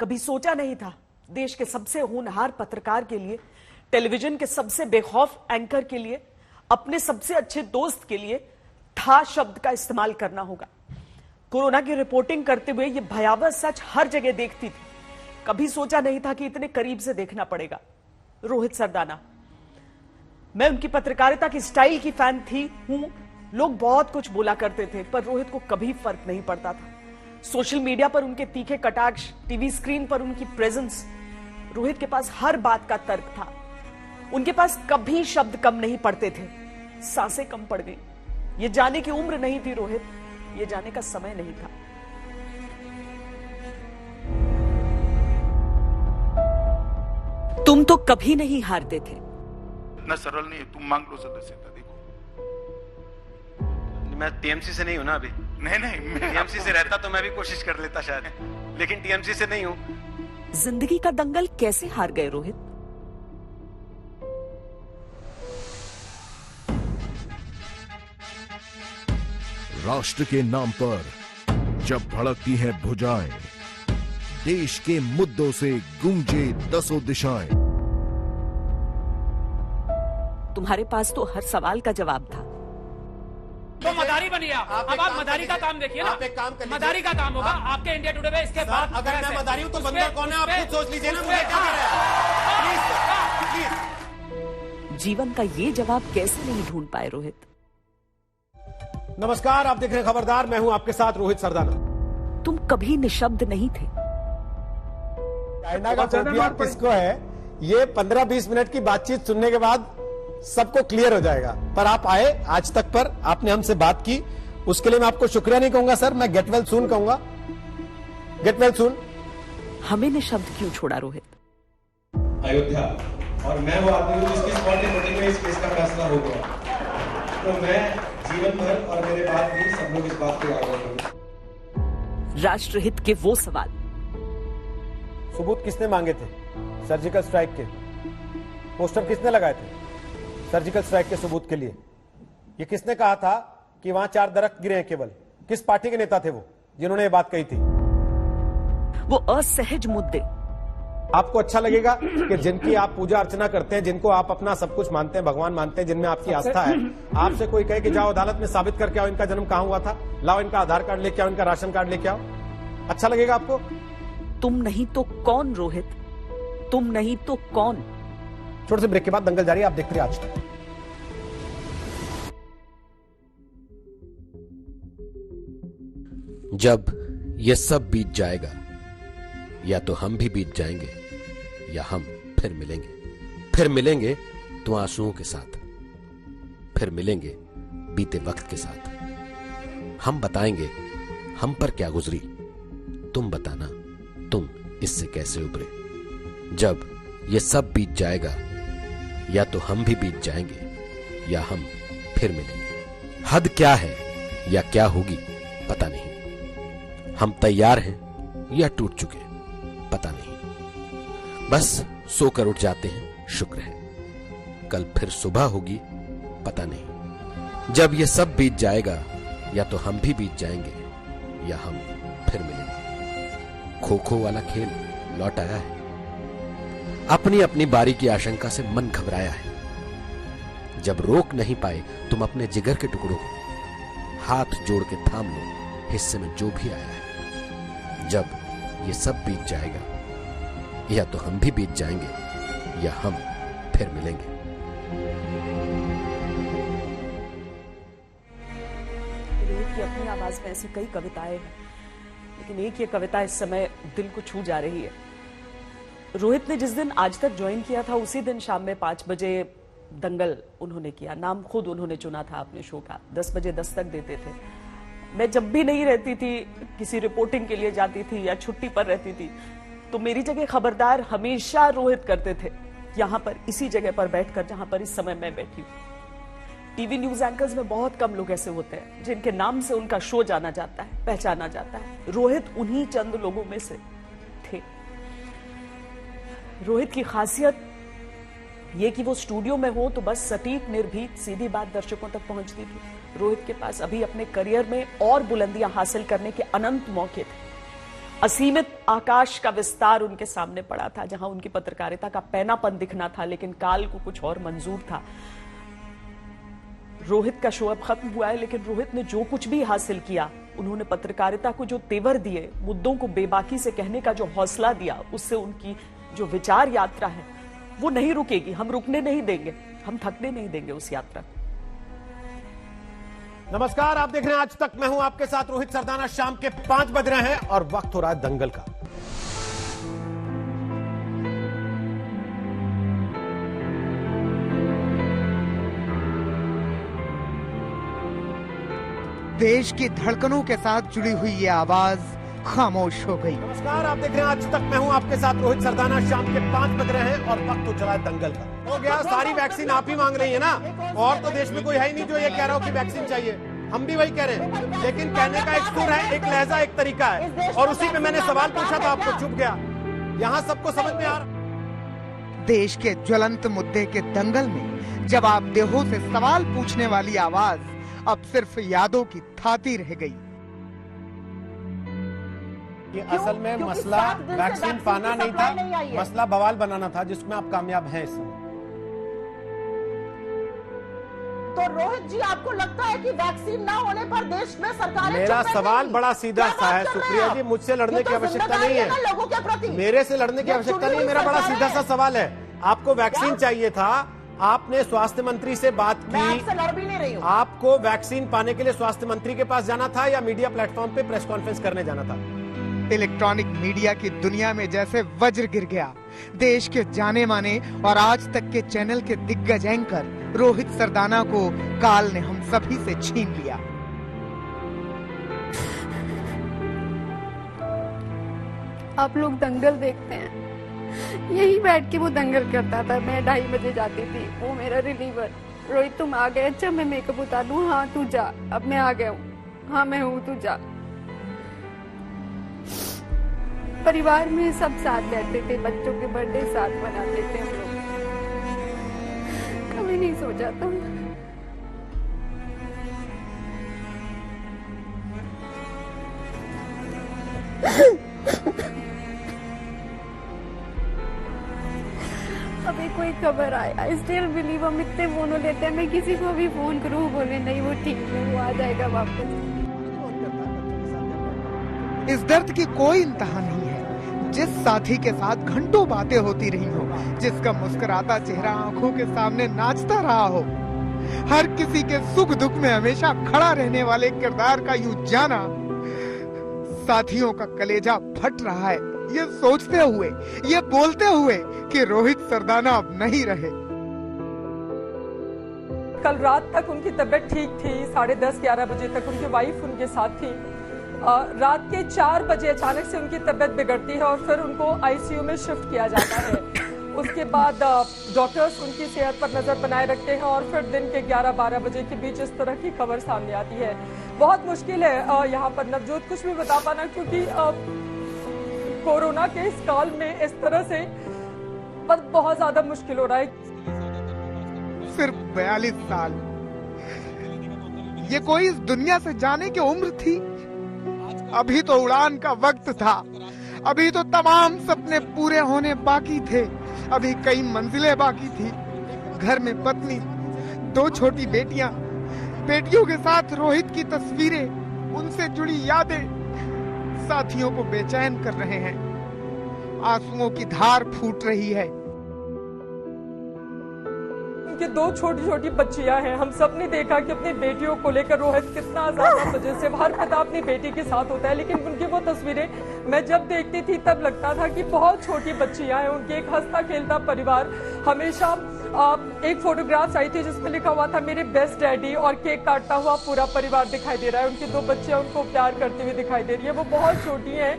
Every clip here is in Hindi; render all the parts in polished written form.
कभी सोचा नहीं था देश के सबसे होनहार पत्रकार के लिए, टेलीविजन के सबसे बेखौफ एंकर के लिए, अपने सबसे अच्छे दोस्त के लिए था शब्द का इस्तेमाल करना होगा। कोरोना की रिपोर्टिंग करते हुए यह भयावह सच हर जगह देखती थी। कभी सोचा नहीं था कि इतने करीब से देखना पड़ेगा। रोहित सरदाना। मैं उनकी पत्रकारिता की स्टाइल की फैन हूं। लोग बहुत कुछ बोला करते थे, पर रोहित को कभी फर्क नहीं पड़ता था। सोशल मीडिया पर उनके तीखे कटाक्ष, टीवी स्क्रीन पर उनकी प्रेजेंस, रोहित के पास हर बात का तर्क था। उनके पास कभी शब्द कम नहीं पड़ते थे। सांसें कम पड़ गई। ये जाने की उम्र नहीं थी रोहित, ये जाने का समय नहीं था। तुम तो कभी नहीं हारते थे। इतना सरल नहीं है, तुम मांग लो सदस्यता। देखो मैं टीएमसी से नहीं हूं ना अभी। नहीं टीएमसी से रहता तो मैं भी कोशिश कर लेता शायद, लेकिन टीएमसी से नहीं हूं। जिंदगी का दंगल कैसे हार गए रोहित? राष्ट्र के नाम पर जब भड़कती हैं भुजाएं, देश के मुद्दों से गूंजे दसों दिशाएं। तुम्हारे पास तो हर सवाल का जवाब था। तो मदारी बनिए आप। अब आप मदारी का काम देखिए ना। आप एक काम कर लीजिए। मदारी का काम होगा आपके इंडिया टुडे में। इसके बाद अगर मैं मदारी हूं तो बंदर कौन है आप खुद सोच लीजिए ना। मुझे क्या कह रहे हैं? जीवन का ये जवाब कैसे नहीं ढूंढ पाए रोहित? नमस्कार, आप देख रहे हैं खबरदार। मैं हूं आपके साथ रोहित सरदाना। तुम कभी निशब्द नहीं थे। चाइना का फोबिया किसको है, ये 15-20 मिनट की बातचीत सुनने के बाद सबको क्लियर हो जाएगा। पर आप आए आज तक पर, आपने हमसे बात की, उसके लिए मैं आपको शुक्रिया नहीं कहूंगा सर, मैं गेट वेल सून कहूंगा। Get well soon. हमें निशब्द क्यों छोड़ा रोहित? अयोध्या, और मैं वो आदमी हूं जिसकी स्पॉट रिपोर्टिंग में इस केस का फैसला हो गया, तो मैं जीवन भर और मेरे बाद भी सब लोग इस बात को याद रखेंगे। राष्ट्रहित के वो सवाल। सबूत किसने मांगे थे सर्जिकल स्ट्राइक के? पोस्टर किसने लगाए थे सर्जिकल स्ट्राइक के सबूत के लिए? ये किसने कहा था कि वहां 4 दरख्त गिरे हैं केवल? किस पार्टी के नेता थे वो जिन्होंने ये बात कही थी? वो असहज मुद्दे। आपको अच्छा लगेगा कि जिनकी आप पूजा अर्चना करते हैं, जिनको आप अपना सब कुछ मानते हैं, भगवान मानते हैं, जिनमें आपकी आस्था है, आपसे कोई कहे कि जाओ अदालत में साबित करके आओ इनका जन्म कहां हुआ था, लाओ इनका आधार कार्ड लेके आओ, इनका राशन कार्ड लेके आओ? अच्छा लगेगा आपको? तुम नहीं तो कौन रोहित? तुम नहीं तो कौन? छोटे से ब्रेक के बाद दंगल जारी, आप देखते रहिए आज तक। जब यह सब बीत जाएगा, या तो हम भी बीत जाएंगे या हम फिर मिलेंगे तो आंसुओं के साथ, फिर मिलेंगे बीते वक्त के साथ। हम बताएंगे हम पर क्या गुजरी, तुम बताना तुम इससे कैसे उभरे। जब ये सब बीत जाएगा, या तो हम भी बीत जाएंगे या हम फिर मिलेंगे। हद क्या है या क्या होगी पता नहीं, हम तैयार हैं या टूट चुके पता नहीं। बस सोकर उठ जाते हैं, शुक्र है, कल फिर सुबह होगी पता नहीं। जब ये सब बीत जाएगा, या तो हम भी बीत जाएंगे या हम फिर मिलेंगे। खो खो वाला खेल लौट आया है। अपनी अपनी बारी की आशंका से मन घबराया है। जब रोक नहीं पाए तुम अपने जिगर के टुकड़ों को, हाथ जोड़ के थाम लो हिस्से में जो भी आया है। जब ये सब बीत जाएगा, या तो हम भी बीत जाएंगे या हम फिर मिलेंगे। रोहित की अपनी आवाज में ऐसी कई कविताएं हैं, लेकिन एक ये कविता इस समय दिल को छू जा रही है। रोहित ने जिस दिन आज तक ज्वाइन किया था, उसी दिन शाम में 5 बजे दंगल उन्होंने किया। नाम खुद उन्होंने चुना था अपने शो का। 10 बजे दस्तक देते थे। मैं जब भी नहीं रहती थी, किसी रिपोर्टिंग के लिए जाती थी या छुट्टी पर रहती थी, तो मेरी जगह खबरदार हमेशा रोहित करते थे, यहां पर इसी जगह पर बैठकर जहां पर इस समय मैं बैठी हूं। टीवी न्यूज एंकर्स में बहुत कम लोग ऐसे होते हैं जिनके नाम से उनका शो जाना जाता है, पहचाना जाता है। रोहित उन्हीं चंद लोगों में से थे। रोहित की खासियत ये कि वो स्टूडियो में हो तो बस सटीक, निर्भीक, सीधी बात दर्शकों तक पहुंचती थी। रोहित के पास अभी अपने करियर में और बुलंदियां हासिल करने के अनंत मौके थे। असीमित आकाश का विस्तार उनके सामने पड़ा था, जहां उनकी पत्रकारिता का पैनापन दिखना था, लेकिन काल को कुछ और मंजूर था। रोहित का शो अब खत्म हुआ है, लेकिन रोहित ने जो कुछ भी हासिल किया, उन्होंने पत्रकारिता को जो तेवर दिए, मुद्दों को बेबाकी से कहने का जो हौसला दिया, उससे उनकी जो विचार यात्रा है वो नहीं रुकेगी। हम रुकने नहीं देंगे, हम थकने नहीं देंगे उस यात्रा को। नमस्कार, आप देख रहे हैं आज तक। मैं हूं आपके साथ रोहित सरदाना। शाम के 5 बज रहे हैं और वक्त हो रहा है दंगल का। देश की धड़कनों के साथ जुड़ी हुई ये आवाज खामोश हो गई। नमस्कार, आप देख रहे हैं आज तक। मैं हूं आपके साथ रोहित सरदाना। शाम के 5 बज रहे हैं और वक्त हो चला है दंगल का। हो गया, सारी वैक्सीन आप ही मांग रही है ना, और तो देश में कोई है ही नहीं जो ये कह रहा हो कि वैक्सीन चाहिए। हम भी वही कह रहे हैं, लेकिन कहने का एक सुर है, एक लहजा, एक तरीका है, और उसी पे मैंने सवाल पूछा था, आपको चुप गया। यहाँ सबको समझ में आ रहा। देश के ज्वलंत मुद्दे के दंगल में जवाब देहों से सवाल पूछने वाली आवाज अब सिर्फ यादों की थाती रह गई। ये असल में मसला वैक्सीन पाना नहीं था, मसला बवाल बनाना था, जिसमें आप कामयाब हैं इस समय। तो रोहित जी, आपको लगता है कि वैक्सीन ना होने पर देश में सरकारें मेरा सवाल बड़ा सीधा सा है सुप्रिया जी, मुझसे लड़ने की आवश्यकता नहीं है, लोगों के प्रति मेरे से लड़ने की आवश्यकता नहीं है। मेरा बड़ा सीधा सा सवाल है, आपको वैक्सीन चाहिए था, आपने स्वास्थ्य मंत्री से बात की, आपसे लड़ भी नहीं रही हूं। आपको वैक्सीन पाने के लिए स्वास्थ्य मंत्री के पास जाना था या मीडिया प्लेटफॉर्म पे प्रेस कॉन्फ्रेंस करने जाना था? इलेक्ट्रॉनिक मीडिया की दुनिया में जैसे वज्र गिर गया। देश के जाने माने और आज तक के चैनल के दिग्गज एंकर रोहित सरदाना को काल ने हम सभी से छीन लिया। आप लोग दंगल देखते हैं, यही बैठ के वो दंगल करता था। मैं 2:30 बजे जाती थी, वो मेरा रिलीवर। रोहित तुम आ गए? अच्छा मैं मेकअप उतार लूं? हाँ तू जा, अब मैं आ गया हूँ। हाँ मैं हूँ, तू जा। परिवार में सब साथ बैठते थे, बच्चों के बर्थडे साथ मनाते थे हम लोग। कभी नहीं सोचा था अभी कोई खबर आए। I still believe. हम इतने फोन लेते हैं, मैं किसी को भी फोन करूँ बोले नहीं वो ठीक है, वो आ जाएगा वापस। इस दर्द की कोई इंतहा नहीं है। जिस साथी के साथ घंटों बातें होती रही हो, जिसका मुस्कुराता चेहरा आंखों के सामने नाचता रहा हो, हर किसी के सुख दुख में हमेशा खड़ा रहने वाले किरदार का यूं जाना, साथियों का कलेजा फट रहा है ये सोचते हुए, ये बोलते हुए कि रोहित सरदाना अब नहीं रहे। कल रात तक उनकी तबीयत ठीक थी, 10:30-11 बजे तक उनकी वाइफ उनके साथ थी। रात के 4 बजे अचानक से उनकी तबीयत बिगड़ती है और फिर उनको आईसीयू में शिफ्ट किया जाता है। उसके बाद डॉक्टर्स उनकी सेहत पर नजर बनाए रखते हैं और फिर दिन के 11-12 बजे के बीच इस तरह की खबर सामने आती है। बहुत मुश्किल है यहाँ पर नवजोत कुछ भी बता पाना, क्योंकि कोरोना के इस काल में इस तरह से बहुत ज्यादा मुश्किल हो रहा है। सिर्फ 42 साल, ये कोई इस दुनिया से जाने की उम्र थी? अभी तो उड़ान का वक्त था, अभी तो तमाम सपने पूरे होने बाकी थे, अभी कई मंजिलें बाकी थी। घर में पत्नी, 2 छोटी बेटियां, बेटियों के साथ रोहित की तस्वीरें, उनसे जुड़ी यादें साथियों को बेचैन कर रहे हैं। आंसुओं की धार फूट रही है। उनके 2 छोटी छोटी बच्चियां हैं। हम सब ने देखा कि अपनी बेटियों को लेकर रोहित कितना ज्यादा पजेसिव, हर पिता अपनी बेटी के साथ होता है, लेकिन उनकी वो तस्वीरें मैं जब देखती थी तब लगता था कि बहुत छोटी बच्चियां हैं। उनके एक हंसता खेलता परिवार। हमेशा एक फोटोग्राफ्स आई थी जिसमें लिखा हुआ था मेरे बेस्ट डैडी, और केक काटता हुआ पूरा परिवार दिखाई दे रहा है। उनकी 2 बच्चियां उनको प्यार करती हुई दिखाई दे रही है। वो बहुत छोटी हैं,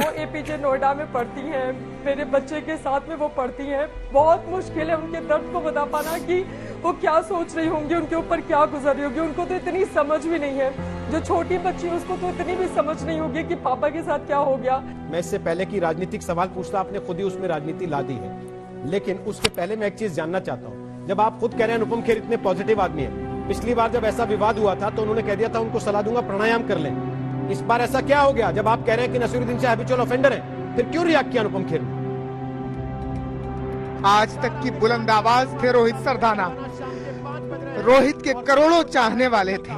वो एपीजे नोएडा में पढ़ती हैं, मेरे बच्चे के साथ में वो पढ़ती हैं। बहुत मुश्किल है उनके दर्द को बता पाना कि वो क्या सोच रही होंगी, उनके ऊपर क्या गुजर रही होगी। उनको तो इतनी समझ भी नहीं है। जो छोटी बच्ची है उसको तो इतनी भी समझ नहीं होगी कि पापा के साथ क्या हो गया। मैं इससे पहले की राजनीतिक सवाल पूछता, आपने खुद ही उसमें राजनीति ला दी है, लेकिन उसके पहले मैं एक चीज जानना चाहता हूँ। जब आप खुद कह रहे हैं अनुपम खेर इतने पॉजिटिव आदमी है, पिछली बार जब ऐसा विवाद हुआ था तो उन्होंने कह दिया था उनको सलाह दूंगा प्राणायाम कर लें, इस बार ऐसा क्या हो गया जब आप कह रहे हैं कि नसीरुद्दीन शाह हैबिचुअल ऑफेंडर है, फिर क्यों रिएक्ट किया अनुपम खेर ने? आज तक की बुलंद आवाज थे रोहित सरदाना। रोहित के करोड़ों चाहने वाले थे।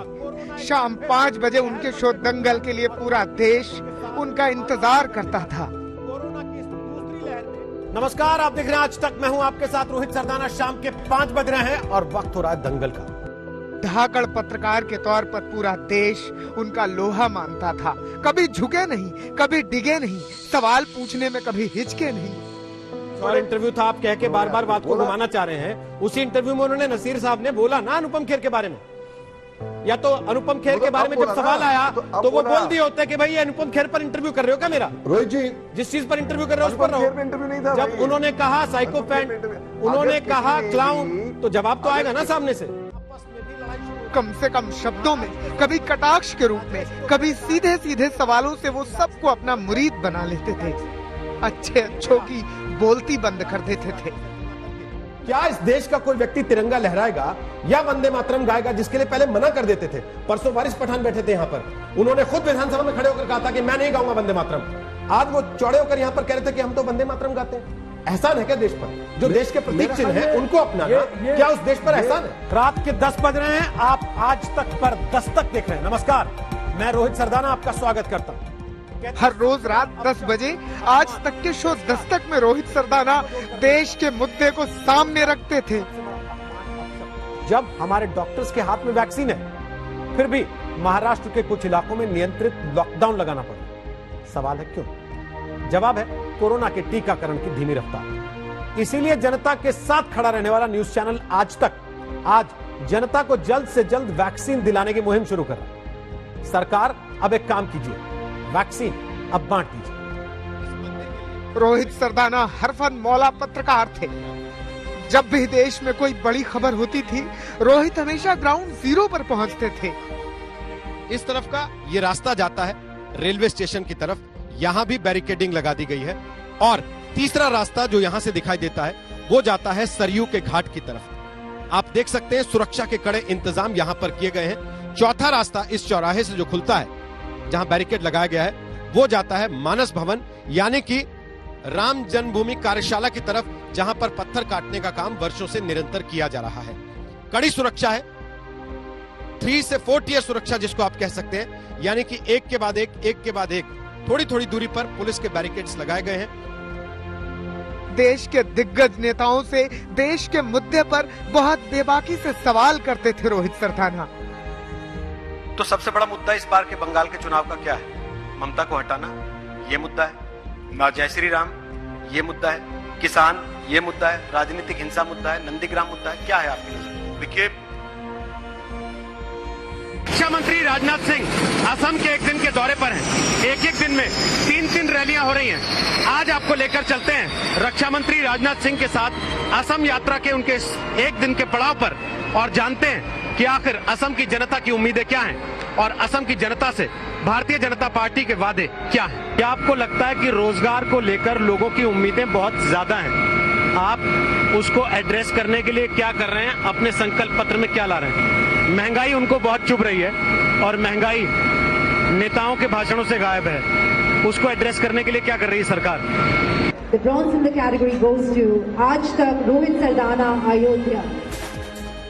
शाम 5 बजे उनके शो दंगल के लिए पूरा देश उनका इंतजार करता था। नमस्कार, आप देख रहे हैं आज तक। मैं हूं आपके साथ रोहित सरदाना। शाम के 5 बज रहे हैं और वक्त हो रहा है दंगल का। धाकड़ पत्रकार के तौर पर पूरा देश उनका लोहा मानता था। कभी झुके नहीं, कभी डिगे नहीं, सवाल पूछने में कभी हिचके नहीं। और इंटरव्यू था, आप कह के बार बार बात को घुमाना चाह रहे हैं। उसी इंटरव्यू में उन्होंने नसीर साहब ने बोला ना अनुपम खेर के बारे में, या तो अनुपम खेर के बारे में जब सवाल आया तो वो बोल दिए होते कि भाई ये अनुपम खेर पर इंटरव्यू कर रहे हो क्या मेरा? रोहित जी जिस चीज पर इंटरव्यू कर रहे हो उस पर रहो। इंटरव्यू नहीं था जब उन्होंने कहा साइकोपैथ, उन्होंने कहा क्लाउन, तो जवाब तो आएगा ना सामने से। कम से कम शब्दों में, कभी कटाक्ष के रूप में, कभी सीधे सीधे सवालों से वो सबको अपना मुरीद बना लेते थे। अच्छे अच्छों की बोलती बंद कर देते थे। क्या इस देश का कोई व्यक्ति तिरंगा लहराएगा या वंदे मातरम गाएगा, जिसके लिए पहले मना कर देते थे? परसों वारिस पठान बैठे थे यहाँ पर, उन्होंने खुद विधानसभा में खड़े होकर कहा था कि मैं नहीं गाऊंगा वंदे मातरम। आज वो चौड़े होकर यहाँ पर कह रहे थे कि हम तो वंदे मातरम गाते हैं। एहसान है क्या देश पर? जो देश के प्रतीक चिन्ह है उनको अपनाना, क्या उस देश पर एहसान है? रात के 10 बज रहे हैं, आप आज तक पर दस्तक देख रहे हैं। नमस्कार, मैं रोहित सरदाना आपका स्वागत करता हूँ। हर रोज रात 10 बजे आज तक के शो दस्तक में रोहित सरदाना देश के मुद्दे को सामने रखते थे। जब हमारे डॉक्टर्स के हाथ में वैक्सीन है, फिर भी महाराष्ट्र के कुछ इलाकों में नियंत्रित लॉकडाउन लगाना पड़ा। सवाल है क्यों? जवाब है कोरोना के टीकाकरण की धीमी रफ्तार। इसीलिए जनता के साथ खड़ा रहने वाला न्यूज चैनल आज तक आज जनता को जल्द से जल्द वैक्सीन दिलाने की मुहिम शुरू कर रहा है। सरकार अब एक काम कीजिए, वैक्सीन अब बांट दीजिए। रोहित सरदाना हरफन मौला पत्रकार थे। जब भी देश में कोई बड़ी खबर होती थी, रोहित हमेशा ग्राउंड जीरो पर पहुंचते थे। इस तरफ का ये रास्ता जाता है रेलवे स्टेशन की तरफ, यहाँ भी बैरिकेडिंग लगा दी गई है। और तीसरा रास्ता जो यहाँ से दिखाई देता है वो जाता है सरयू के घाट की तरफ। आप देख सकते हैं सुरक्षा के कड़े इंतजाम यहाँ पर किए गए हैं। चौथा रास्ता इस चौराहे से जो खुलता है, जहां बैरिकेड लगाया गया है, वो जाता है मानस भवन यानी कि राम जन्मभूमि कार्यशाला की तरफ, जहां पर पत्थर काटने का काम वर्षों से निरंतर किया जा रहा है। कड़ी सुरक्षा है, 3 से 4 टियर सुरक्षा जिसको आप कह सकते हैं, यानी कि एक के बाद एक थोड़ी थोड़ी दूरी पर पुलिस के बैरिकेड्स लगाए गए हैं। देश के दिग्गज नेताओं से देश के मुद्दे पर बहुत बेबाकी से सवाल करते थे रोहित सरदाना। तो सबसे बड़ा मुद्दा इस बार के बंगाल के चुनाव का क्या है? ममता को हटाना, ये मुद्दा है ना। जय श्री राम, ये मुद्दा है। किसान, ये मुद्दा है। राजनीतिक हिंसा मुद्दा है। नंदीग्राम मुद्दा है। क्या है आपके नजर? देखिए, रक्षा मंत्री राजनाथ सिंह असम के एक दिन के दौरे पर हैं। एक दिन में 3 रैलियां हो रही हैं। आज आपको लेकर चलते हैं रक्षा मंत्री राजनाथ सिंह के साथ असम यात्रा के उनके एक दिन के पड़ाव पर, और जानते हैं कि आखिर असम की जनता की उम्मीदें क्या हैं और असम की जनता से भारतीय जनता पार्टी के वादे क्या हैं। क्या आपको लगता है कि रोजगार को लेकर लोगों की उम्मीदें बहुत ज्यादा हैं? आप उसको एड्रेस करने के लिए क्या कर रहे हैं? अपने संकल्प पत्र में क्या ला रहे हैं? महंगाई उनको बहुत चुभ रही है और महंगाई नेताओं के भाषणों से गायब है। उसको एड्रेस करने के लिए क्या कर रही है सरकार? The bronze in the category goes to आज तक रोहित सरदाना अयोध्या।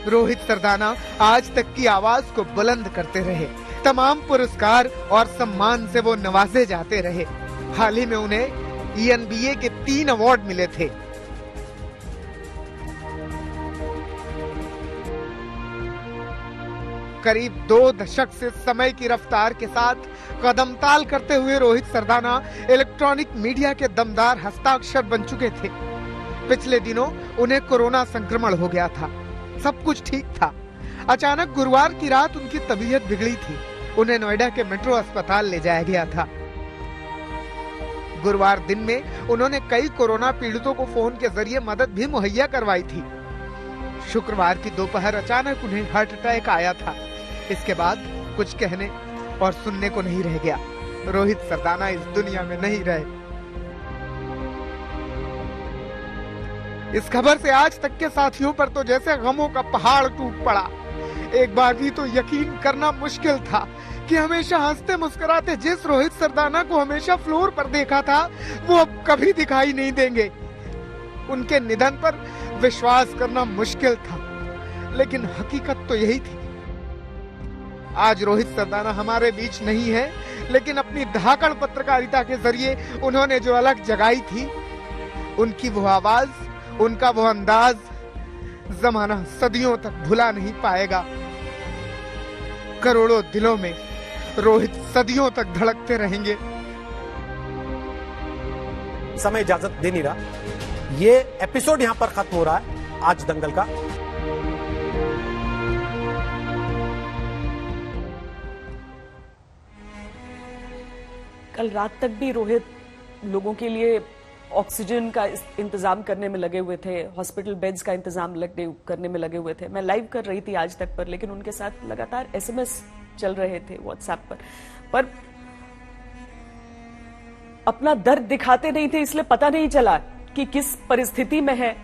रोहित सरदाना आज तक की आवाज को बुलंद करते रहे। तमाम पुरस्कार और सम्मान से वो नवाजे जाते रहे। हाल ही में उन्हें ENBA के 3 अवार्ड मिले थे। करीब 2 दशक से समय की रफ्तार के साथ कदम ताल करते हुए रोहित सरदाना इलेक्ट्रॉनिक मीडिया के दमदार हस्ताक्षर बन चुके थे। पिछले दिनों उन्हें कोरोना संक्रमण हो गया था। सब कुछ ठीक था। अचानक गुरुवार की रात उनकी तबीयत बिगड़ी थी। उन्हें नोएडा के मेट्रो अस्पताल ले जाया गया था। गुरुवार दिन में उन्होंने कई कोरोना पीड़ितों को फोन के जरिए मदद भी मुहैया करवाई थी। शुक्रवार की दोपहर अचानक उन्हें हार्ट अटैक आया था। इसके बाद कुछ कहने और सुनने को नहीं रह गया। रोहित सरदाना इस दुनिया में नहीं रहे। इस खबर से आज तक के साथियों पर तो जैसे गमों का पहाड़ टूट पड़ा। एक बार भी तो यकीन करना मुश्किल था कि हमेशा हंसते मुस्कुराते जिस रोहित सरदाना को हमेशा फ्लोर पर देखा था, वो अब कभी दिखाई नहीं देंगे। उनके निधन पर विश्वास करना मुश्किल था, लेकिन हकीकत तो यही थी। आज रोहित सरदाना हमारे बीच नहीं है, लेकिन अपनी धाकड़ पत्रकारिता के जरिए उन्होंने जो अलग जगाई थी, उनकी वो आवाज, उनका वो अंदाज जमाना सदियों तक भुला नहीं पाएगा। करोड़ों दिलों में रोहित सदियों तक धड़कते रहेंगे। समय इजाजत दे नहीं रहा। ये एपिसोड यहां पर खत्म हो रहा है आज दंगल का। कल रात तक भी रोहित लोगों के लिए ऑक्सीजन का इंतजाम करने में लगे हुए थे, हॉस्पिटल बेड्स का इंतजाम करने में लगे हुए थे। मैं लाइव कर रही थी आज तक पर, लेकिन उनके साथ लगातार एसएमएस चल रहे थे व्हाट्सएप पर अपना दर्द दिखाते नहीं थे, इसलिए पता नहीं चला कि किस परिस्थिति में है।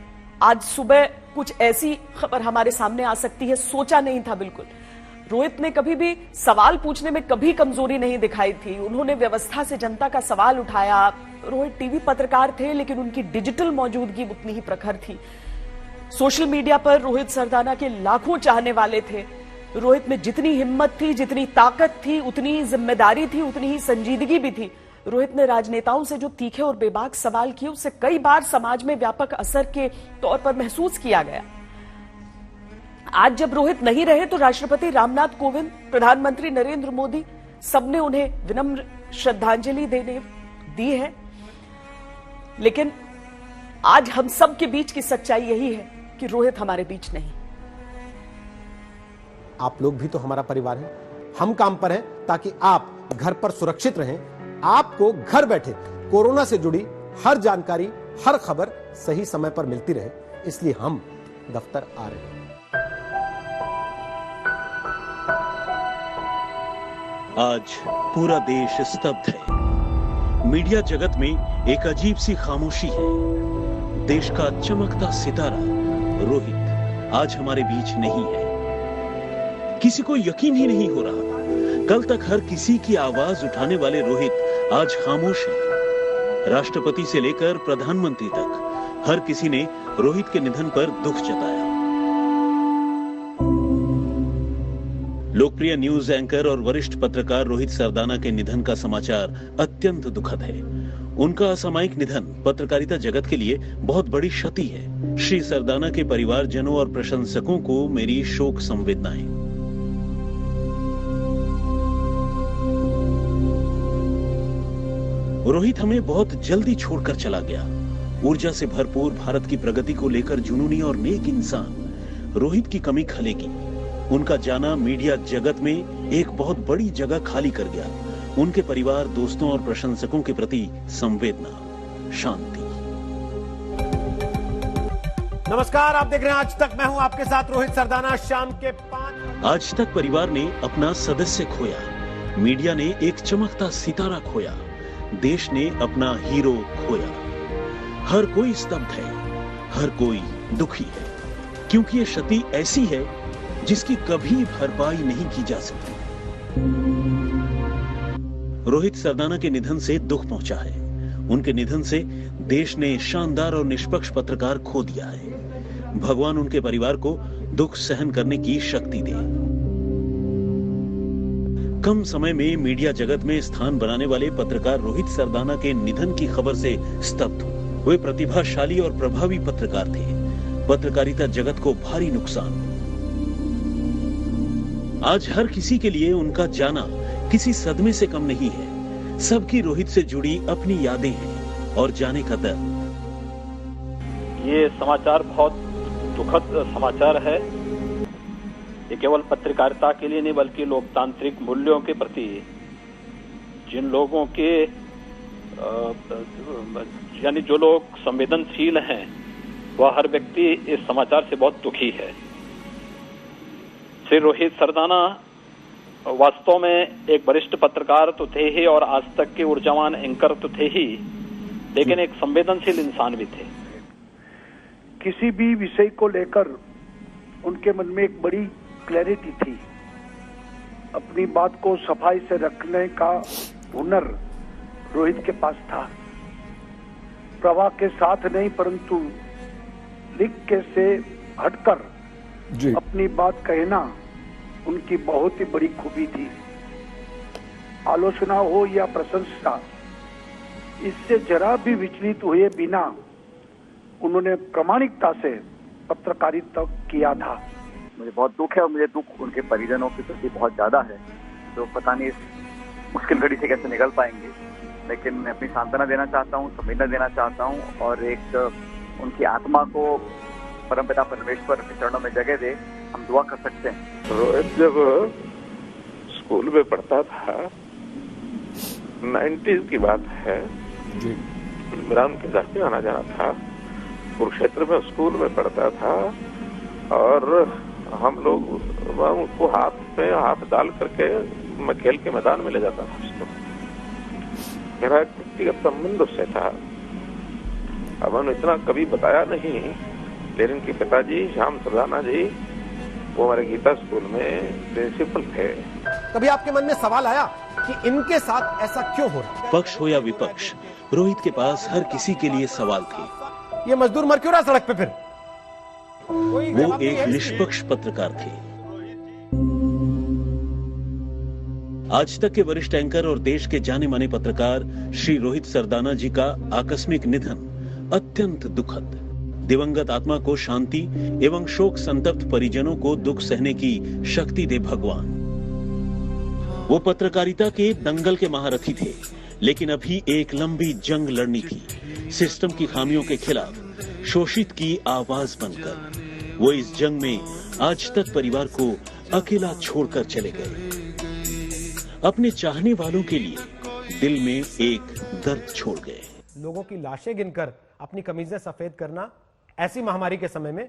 आज सुबह कुछ ऐसी खबर हमारे सामने आ सकती है, सोचा नहीं था बिल्कुल। रोहित ने कभी भी सवाल पूछने में कभी कमजोरी नहीं दिखाई थी। उन्होंने व्यवस्था से जनता का सवाल उठाया। रोहित टीवी पत्रकार थे, लेकिन उनकी डिजिटल मौजूदगी उतनी ही प्रखर थी। सोशल मीडिया पर रोहित सरदाना के लाखों चाहने वाले थे। रोहित में जितनी हिम्मत थी, जितनी ताकत थी, उतनी ही जिम्मेदारी थी, उतनी ही संजीदगी भी थी। रोहित ने राजनेताओं से जो तीखे और बेबाक सवाल किए, उससे कई बार समाज में व्यापक असर के तौर पर महसूस किया गया। आज जब रोहित नहीं रहे तो राष्ट्रपति रामनाथ कोविंद, प्रधानमंत्री नरेंद्र मोदी, सबने उन्हें विनम्र श्रद्धांजलि दी है। लेकिन आज हम सब के बीच की सच्चाई यही है कि रोहित हमारे बीच नहीं। आप लोग भी तो हमारा परिवार है। हम काम पर हैं ताकि आप घर पर सुरक्षित रहें। आपको घर बैठे कोरोना से जुड़ी हर जानकारी, हर खबर सही समय पर मिलती रहे, इसलिए हम दफ्तर आ रहे हैं। आज पूरा देश स्तब्ध है। मीडिया जगत में एक अजीब सी खामोशी है। देश का चमकता सितारा रोहित आज हमारे बीच नहीं है। किसी को यकीन ही नहीं हो रहा, कल तक हर किसी की आवाज उठाने वाले रोहित आज खामोश हैं। राष्ट्रपति से लेकर प्रधानमंत्री तक हर किसी ने रोहित के निधन पर दुख जताया। लोकप्रिय न्यूज एंकर और वरिष्ठ पत्रकार रोहित सरदाना के निधन का समाचार अत्यंत दुखद है। उनका असामयिक निधन पत्रकारिता जगत के लिए बहुत बड़ी क्षति है। श्री सरदाना के परिवारजनों और प्रशंसकों को मेरी शोक संवेदनाएं। रोहित हमें बहुत जल्दी छोड़कर चला गया। ऊर्जा से भरपूर भारत की प्रगति को लेकर जुनूनी और नेक इंसान रोहित की कमी खलेगी। उनका जाना मीडिया जगत में एक बहुत बड़ी जगह खाली कर गया। उनके परिवार, दोस्तों और प्रशंसकों के प्रति संवेदना, शांति। नमस्कार, आप देख रहे हैं आज तक। मैं हूं आपके साथ रोहित सरदाना। शाम के 5 आज तक परिवार ने अपना सदस्य खोया, मीडिया ने एक चमकता सितारा खोया, देश ने अपना हीरो खोया। हर कोई स्तब्ध है, हर कोई दुखी है, क्योंकि ये क्षति ऐसी है जिसकी कभी भरपाई नहीं की जा सकती। रोहित सरदाना के निधन से दुख पहुंचा है। उनके निधन से देश ने शानदार और निष्पक्ष पत्रकार खो दिया है। भगवान उनके परिवार को दुख सहन करने की शक्ति दे। कम समय में मीडिया जगत में स्थान बनाने वाले पत्रकार रोहित सरदाना के निधन की खबर से स्तब्ध हुए। वे प्रतिभाशाली और प्रभावी पत्रकार थे। पत्रकारिता जगत को भारी नुकसान। आज हर किसी के लिए उनका जाना किसी सदमे से कम नहीं है। सबकी रोहित से जुड़ी अपनी यादें हैं और जाने का दर्द। ये समाचार बहुत दुखद समाचार है। ये केवल पत्रकारिता के लिए नहीं, बल्कि लोकतांत्रिक मूल्यों के प्रति जिन लोगों के यानी जो लोग संवेदनशील हैं, वह हर व्यक्ति इस समाचार से बहुत दुखी है। श्री रोहित सरदाना वास्तव में एक वरिष्ठ पत्रकार तो थे ही और आज तक के ऊर्जावान एंकर तो थे ही, लेकिन एक संवेदनशील इंसान भी थे। किसी भी विषय को लेकर उनके मन में एक बड़ी क्लैरिटी थी। अपनी बात को सफाई से रखने का हुनर रोहित के पास था। प्रवाह के साथ नहीं परंतु लिख के से हटकर अपनी बात कहना उनकी बहुत ही बड़ी खूबी थी। आलोचना हो या प्रशंसा, इससे जरा भी विचलित हुए बिना उन्होंने प्रामाणिकता से पत्रकारिता किया था। मुझे बहुत दुख है और मुझे दुख उनके परिजनों के प्रति बहुत ज्यादा है, जो पता नहीं इस मुश्किल घड़ी से कैसे निकल पाएंगे। लेकिन मैं अपनी सांत्वना देना चाहता हूँ, संवेदना देना चाहता हूँ और एक उनकी आत्मा को परमपिता परमेश्वर के चरणों में जगह दे, हम दुआ कर सकते हैं। रोहित जब स्कूल में पढ़ता था, 90s की बात है, मेरा उनके घर पे आना जाना था। कुरुक्षेत्र में स्कूल में पढ़ता था और हम लोग उसको हाथ में हाथ डाल करके मैं खेल के मैदान में ले जाता था उसको। मेरा एक व्यक्तिगत संबंध उससे था। अब मैंने इतना कभी बताया नहीं, लेकिन इनके पिताजी श्याम सरदाना जी वो हमारे गीता स्कूल में प्रिंसिपल थे। कभी आपके मन में सवाल आया कि इनके साथ ऐसा क्यों हो रहा है? पक्ष हो या विपक्ष, रोहित के पास हर किसी के लिए सवाल थे। ये मजदूर मर क्यों रहा सड़क पे फिर? वो एक निष्पक्ष पत्रकार थे। आज तक के वरिष्ठ एंकर और देश के जाने माने पत्रकार श्री रोहित सरदाना जी का आकस्मिक निधन अत्यंत दुखद। दिवंगत आत्मा को शांति एवं शोक संतप्त परिजनों को दुख सहने की शक्ति दे भगवान। वो पत्रकारिता के दंगल के महारथी थे, लेकिन अभी एक लंबी जंग लड़नी थी सिस्टम की खामियों के खिलाफ, शोषित की आवाज बनकर। वो इस जंग में आज तक परिवार को अकेला छोड़कर चले गए। अपने चाहने वालों के लिए दिल में एक दर्द छोड़ गए। लोगों की लाशें गिनकर अपनी कमीजें सफेद करना ऐसी महामारी के समय में,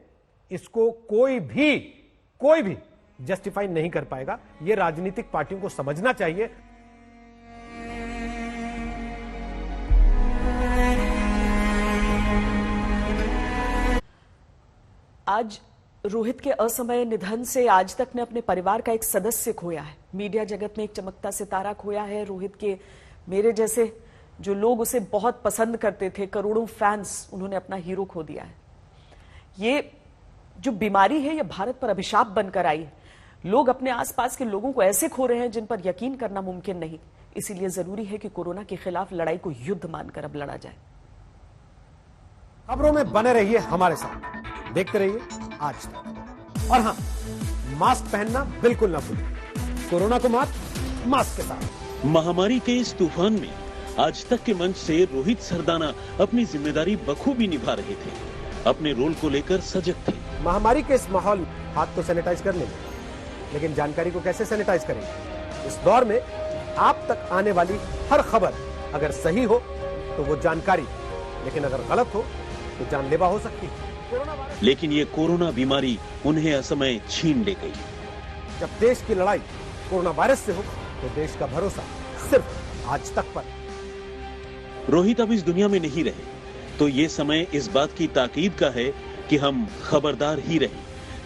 इसको कोई भी जस्टिफाई नहीं कर पाएगा। ये राजनीतिक पार्टियों को समझना चाहिए। आज रोहित के असमय निधन से आज तक ने अपने परिवार का एक सदस्य खोया है। मीडिया जगत में एक चमकता सितारा खोया है। रोहित के मेरे जैसे जो लोग उसे बहुत पसंद करते थे, करोड़ों फैंस, उन्होंने अपना हीरो खो दिया है। ये जो बीमारी है, ये भारत पर अभिशाप बनकर आई है। लोग अपने आसपास के लोगों को ऐसे खो रहे हैं जिन पर यकीन करना मुमकिन नहीं। इसीलिए जरूरी है कि कोरोना के खिलाफ लड़ाई को युद्ध मानकर अब लड़ा जाए। खबरों में बने रहिए हमारे साथ, देखते रहिए आज तक। और हाँ, मास्क पहनना बिल्कुल ना भूलें। कोरोना को मात मास्क के साथ। महामारी के इस तूफान में आज तक के मंच से रोहित सरदाना अपनी जिम्मेदारी बखूबी निभा रहे थे। अपने रोल को लेकर सजग थे। महामारी के इस माहौल में हाथ तो सैनिटाइज कर लेंगे, लेकिन जानकारी को कैसे सैनिटाइज करेंगे? इस दौर में आप तक आने वाली हर खबर अगर सही हो तो वो जानकारी, लेकिन अगर गलत हो तो जानलेवा हो सकती है। लेकिन ये कोरोना बीमारी उन्हें असमय छीन ले गई। जब देश की लड़ाई कोरोना वायरस से हो तो देश का भरोसा सिर्फ आज तक पर। रोहित अब इस दुनिया में नहीं रहे, तो ये समय इस बात की ताकीद का है कि हम खबरदार ही रहें,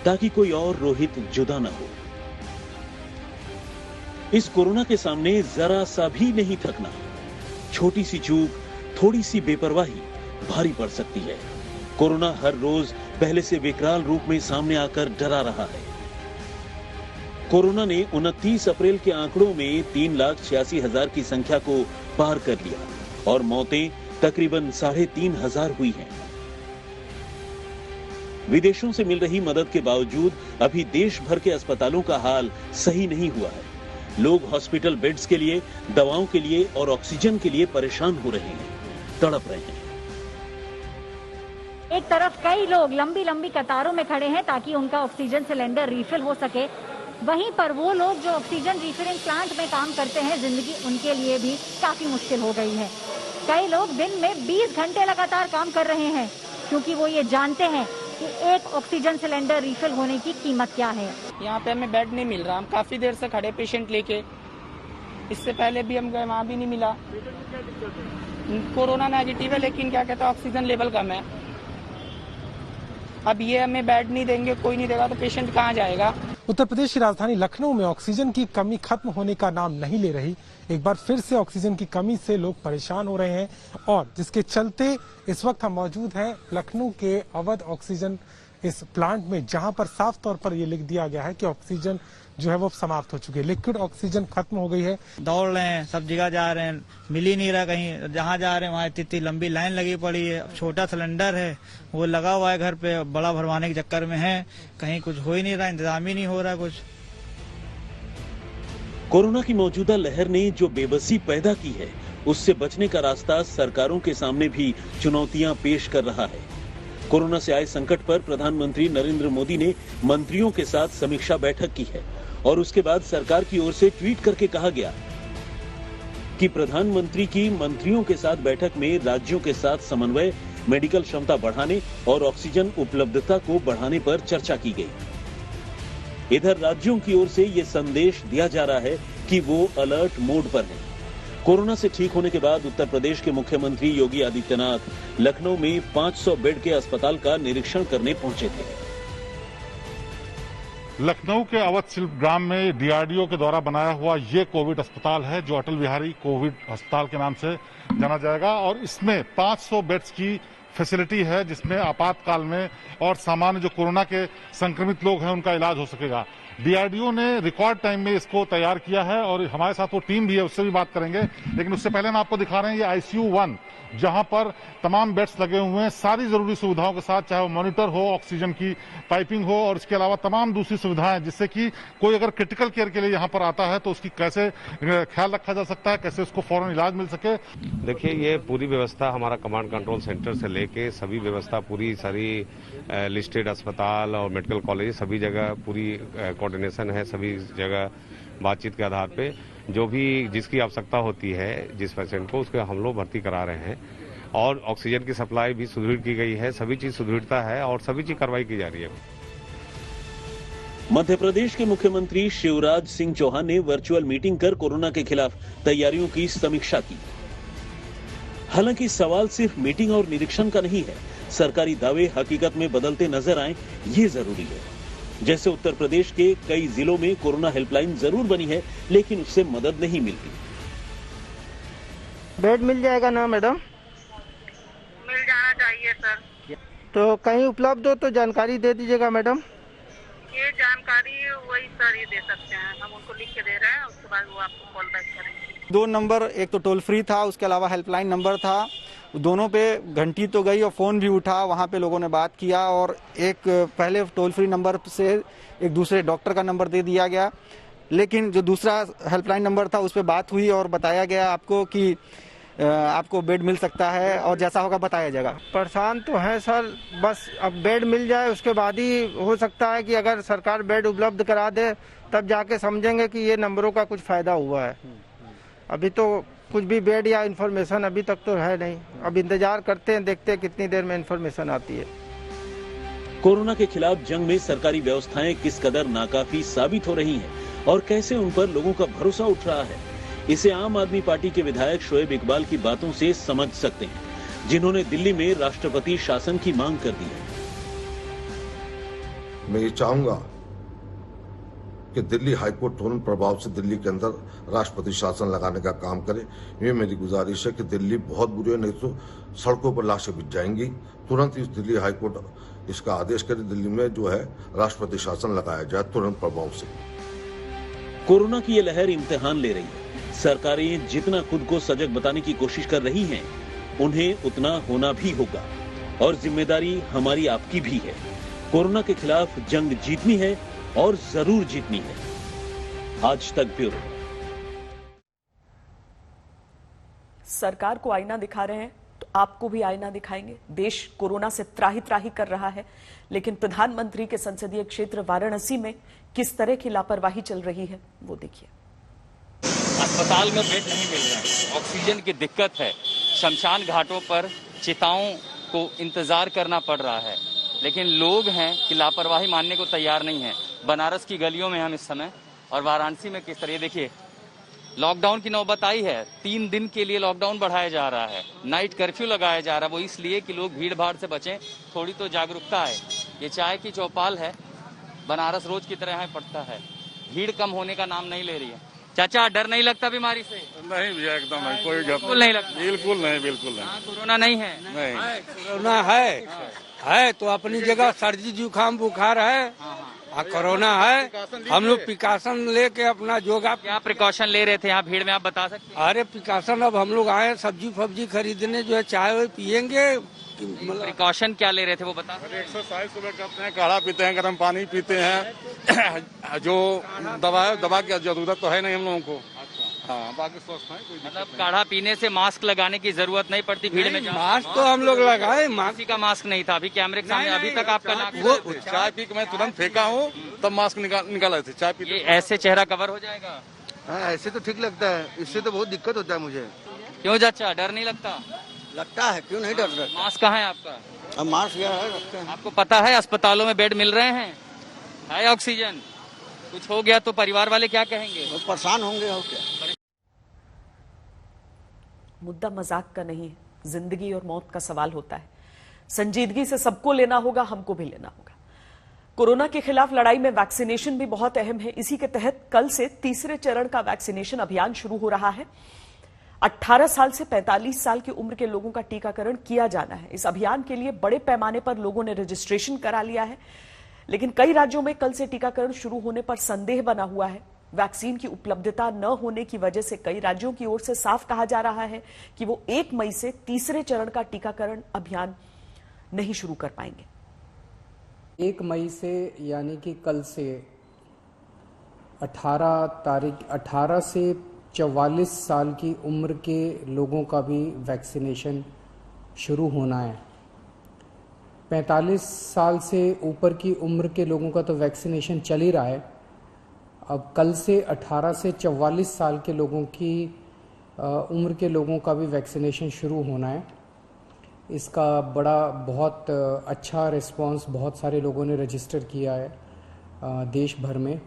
ताकि कोई और रोहित जुदा न हो। इस कोरोना के सामने जरा सा भी नहीं थकना। छोटी सी चूक, थोड़ी सी बेपरवाही भारी पड़ सकती है। कोरोना हर रोज पहले से विकराल रूप में सामने आकर डरा रहा है। कोरोना ने 29 अप्रैल के आंकड़ों में 3,86,000 की संख्या को पार कर लिया और मौतें तकरीबन 3,500 हुई हैं। विदेशों से मिल रही मदद के बावजूद अभी देश भर के अस्पतालों का हाल सही नहीं हुआ है। लोग हॉस्पिटल बेड्स के लिए, दवाओं के लिए और ऑक्सीजन के लिए परेशान हो रहे हैं, तड़प रहे हैं। एक तरफ कई लोग लंबी लंबी कतारों में खड़े हैं ताकि उनका ऑक्सीजन सिलेंडर रिफिल हो सके। वहीं पर वो लोग जो ऑक्सीजन रिफिलिंग प्लांट में काम करते हैं, जिंदगी उनके लिए भी काफी मुश्किल हो गई है। कई लोग दिन में 20 घंटे लगातार काम कर रहे हैं, क्योंकि वो ये जानते हैं कि एक ऑक्सीजन सिलेंडर रिफिल होने की कीमत क्या है। यहाँ पे हमें बेड नहीं मिल रहा, हम काफी देर से खड़े पेशेंट लेके। इससे पहले भी हम गए, वहाँ भी नहीं मिला। कोरोना नेगेटिव है, लेकिन क्या कहते हैं ऑक्सीजन लेवल कम है। अब ये हमें बेड नहीं देंगे, कोई नहीं देगा, तो पेशेंट कहाँ जाएगा? उत्तर प्रदेश की राजधानी लखनऊ में ऑक्सीजन की कमी खत्म होने का नाम नहीं ले रही। एक बार फिर से ऑक्सीजन की कमी से लोग परेशान हो रहे हैं और जिसके चलते इस वक्त हम मौजूद हैं लखनऊ के अवध ऑक्सीजन इस प्लांट में, जहां पर साफ तौर पर यह लिख दिया गया है कि ऑक्सीजन जो है वो समाप्त हो चुकी है, लिक्विड ऑक्सीजन खत्म हो गई है। दौड़ रहे हैं, सब जगह जा रहे हैं, मिल ही नहीं रहा कहीं, जहाँ जा रहे हैं वहाँ इतनी लंबी लाइन लगी पड़ी है। छोटा सिलेंडर है वो लगा हुआ है घर पे, बड़ा भरवाने के चक्कर में है, कहीं कुछ हो ही नहीं रहा, इंतजाम ही नहीं हो रहा कुछ। कोरोना की मौजूदा लहर ने जो बेबसी पैदा की है, उससे बचने का रास्ता सरकारों के सामने भी चुनौतियां पेश कर रहा है। कोरोना से आए संकट पर प्रधानमंत्री नरेंद्र मोदी ने मंत्रियों के साथ समीक्षा बैठक की है और उसके बाद सरकार की ओर से ट्वीट करके कहा गया कि प्रधानमंत्री की मंत्रियों के साथ बैठक में राज्यों के साथ समन्वय, मेडिकल क्षमता बढ़ाने और ऑक्सीजन उपलब्धता को बढ़ाने पर चर्चा की गई। इधर राज्यों की ओर से ये संदेश दिया जा रहा है कि वो अलर्ट मोड पर हैं। कोरोना से ठीक होने के बाद उत्तर प्रदेश के मुख्यमंत्री योगी आदित्यनाथ लखनऊ में 500 बेड के अस्पताल का निरीक्षण करने पहुंचे थे। लखनऊ के अवध शिल्प ग्राम में डीआरडीओ के द्वारा बनाया हुआ ये कोविड अस्पताल है, जो अटल बिहारी कोविड अस्पताल के नाम से जाना जाएगा और इसमें 500 बेड्स की फैसिलिटी है, जिसमें आपातकाल में और सामान्य जो कोरोना के संक्रमित लोग हैं उनका इलाज हो सकेगा। डीआरडीओ ने रिकॉर्ड टाइम में इसको तैयार किया है और हमारे साथ वो टीम भी है, उससे भी बात करेंगे। लेकिन उससे पहले हम आपको दिखा रहे हैं ये आईसीयू 1, जहां पर तमाम बेड्स लगे हुए हैं सारी जरूरी सुविधाओं के साथ, चाहे वो मॉनिटर हो, ऑक्सीजन की पाइपिंग हो और इसके अलावा तमाम दूसरी सुविधाएं, जिससे कि कोई अगर क्रिटिकल केयर के लिए यहाँ पर आता है तो उसकी कैसे ख्याल रखा जा सकता है, कैसे उसको फौरन इलाज मिल सके। देखिए, ये पूरी व्यवस्था हमारा कमांड कंट्रोल सेंटर से लेके सभी व्यवस्था पूरी सारी लिस्टेड अस्पताल और मेडिकल कॉलेज सभी जगह पूरी कोऑर्डिनेशन है, सभी जगह बातचीत के आधार पे जो भी जिसकी आवश्यकता होती है जिस पेशेंट को, उसके हम लोग भर्ती करा रहे हैं और ऑक्सीजन की सप्लाई भी सुदृढ़ की गई है। सभी चीज सुदृढ़ता है और सभी चीज कार्रवाई की जा रही है। मध्य प्रदेश के मुख्यमंत्री शिवराज सिंह चौहान ने वर्चुअल मीटिंग कर कोरोना के खिलाफ तैयारियों की समीक्षा की। हालांकि सवाल सिर्फ मीटिंग और निरीक्षण का नहीं है, सरकारी दावे हकीकत में बदलते नजर आए ये जरूरी है। जैसे उत्तर प्रदेश के कई जिलों में कोरोना हेल्पलाइन जरूर बनी है, लेकिन उससे मदद नहीं मिलती। बेड मिल जाएगा ना मैडम? मिल जाना चाहिए सर। तो कहीं उपलब्ध हो तो जानकारी दे दीजिएगा मैडम। ये जानकारी वही सर ही दे सकते हैं, हम उनको लिख के दे रहे हैं, उसके बाद वो आपको कॉल बैक करेंगे। 2 नंबर, एक तो टोल फ्री था, उसके अलावा हेल्पलाइन नंबर था, दोनों पे घंटी तो गई और फोन भी उठा, वहाँ पे लोगों ने बात किया और एक पहले टोल फ्री नंबर से एक दूसरे डॉक्टर का नंबर दे दिया गया, लेकिन जो दूसरा हेल्पलाइन नंबर था उस पर बात हुई और बताया गया आपको कि आपको बेड मिल सकता है और जैसा होगा बताया जाएगा। परेशान तो है सर, बस अब बेड मिल जाए उसके बाद ही हो सकता है कि अगर सरकार बेड उपलब्ध करा दे तब जाके समझेंगे कि ये नंबरों का कुछ फायदा हुआ है। अभी तो कुछ भी बेड या इन्फॉर्मेशन अभी तक तो है नहीं, अब इंतजार करते हैं, देखते हैं कितनी देर में इन्फॉर्मेशन आती है। कोरोना के खिलाफ जंग में सरकारी व्यवस्थाएं किस कदर नाकाफी साबित हो रही हैं और कैसे उन पर लोगों का भरोसा उठ रहा है, इसे आम आदमी पार्टी के विधायक शोएब इकबाल की बातों से समझ सकते हैं, जिन्होंने दिल्ली में राष्ट्रपति शासन की मांग कर दी है। मैं ये चाहूंगा कि दिल्ली हाईकोर्ट तुरंत प्रभाव से दिल्ली के अंदर राष्ट्रपति शासन लगाने का काम करे। ये मेरी गुजारिश है कि दिल्ली बहुत बुरी है, नहीं तो सड़कों पर लाशें बिछ जाएंगी। तुरंत इस दिल्ली हाईकोर्ट इसका आदेश करे, दिल्ली में जो है राष्ट्रपति शासन लगाया जाए तुरंत प्रभाव से। कोरोना की ये लहर इम्तिहान ले रही है। सरकारें जितना खुद को सजग बताने की कोशिश कर रही हैं, उन्हें उतना होना भी होगा और जिम्मेदारी हमारी आपकी भी है। कोरोना के खिलाफ जंग जीतनी है और जरूर जीतनी है। आज तक ब्यूरो। सरकार को आईना दिखा रहे हैं तो आपको भी आईना दिखाएंगे। देश कोरोना से त्राही त्राही कर रहा है, लेकिन प्रधानमंत्री के संसदीय क्षेत्र वाराणसी में किस तरह की लापरवाही चल रही है वो देखिए। अस्पताल में बेड नहीं मिल रहे हैं, ऑक्सीजन की दिक्कत है, शमशान घाटों पर चिताओं को इंतजार करना पड़ रहा है, लेकिन लोग हैं कि लापरवाही मानने को तैयार नहीं है। बनारस की गलियों में हम इस समय और वाराणसी में किस तरह, देखिए लॉकडाउन की नौबत आई है। 3 दिन के लिए लॉकडाउन बढ़ाया जा रहा है, नाइट कर्फ्यू लगाया जा रहा है, वो इसलिए कि लोग भीड़ भाड़ से बचें, थोड़ी तो जागरूकता है। ये चाय की चौपाल है, बनारस रोज की तरह यहाँ पड़ता है। भीड़ कम होने का नाम नहीं ले रही है। चाचा, डर नहीं लगता बीमारी से? नहीं भैया, एकदम नहीं, कोई बिल्कुल नहीं लगता। बिल्कुल नहीं, बिल्कुल नहीं। कोरोना नहीं है? नहीं, कोरोना है तो अपनी जगह सर्दी जुकाम बुखार है, कोरोना है। हम लोग प्रिकॉशन लेके अपना योगा। क्या प्रिकॉशन ले रहे थे यहाँ भीड़ में, आप बता सकते हैं? अरे प्रिकॉशन, अब हम लोग आए सब्जी फब्जी खरीदने, जो है चाय पियेंगे। प्रिकॉशन क्या ले रहे थे वो बता? एक्सरसाइज सुबह करते हैं, काढ़ा पीते हैं, गर्म पानी पीते हैं। जो दवा की जरूरत तो है नहीं हम लोगों को। हाँ, बाकी स्वस्थ है। मतलब काढ़ा पीने से मास्क लगाने की जरूरत नहीं पड़ती भीड़ में? मास्क तो हम लोग लगाए, किसी का मास्क नहीं था। अभी कैमरे के सामने अभी तक आपका चाय पी के मैं तुरंत फेंका हूँ, तब मास्क निकाला थे। चाय पी ऐसे चेहरा कवर हो जाएगा? ऐसे तो ठीक लगता है, इससे तो बहुत दिक्कत होता है मुझे। क्यों चाचा, डर नहीं लगता? लगता है, क्यों नहीं डर लगता। मास्क कहाँ है आपका? अब मास्क गया है, रखते हैं। आपको पता है अस्पतालों में बेड मिल रहे हैं, है ऑक्सीजन? कुछ हो गया तो परिवार वाले क्या कहेंगे? परेशान होंगे और क्या। मुद्दा मजाक का नहीं है, जिंदगी और मौत का सवाल होता है। संजीदगी से सबको लेना होगा, हमको भी लेना होगा। कोरोना के खिलाफ लड़ाई में वैक्सीनेशन भी बहुत अहम है। इसी के तहत कल से तीसरे चरण का वैक्सीनेशन अभियान शुरू हो रहा है। 18 साल से 45 साल की उम्र के लोगों का टीकाकरण किया जाना है। इस अभियान के लिए बड़े पैमाने पर लोगों ने रजिस्ट्रेशन करा लिया है, लेकिन कई राज्यों में कल से टीकाकरण शुरू होने पर संदेह बना हुआ है। वैक्सीन की उपलब्धता न होने की वजह से कई राज्यों की ओर से साफ कहा जा रहा है कि वो 1 मई से तीसरे चरण का टीकाकरण अभियान नहीं शुरू कर पाएंगे। 1 मई से यानी कि कल से 18 से 44 साल की उम्र के लोगों का भी वैक्सीनेशन शुरू होना है। 45 साल से ऊपर की उम्र के लोगों का तो वैक्सीनेशन चल ही रहा है। अब कल से 18 से 44 साल के लोगों की उम्र के लोगों का भी वैक्सीनेशन शुरू होना है। इसका बहुत अच्छा रिस्पांस बहुत सारे लोगों ने रजिस्टर किया है देश भर में।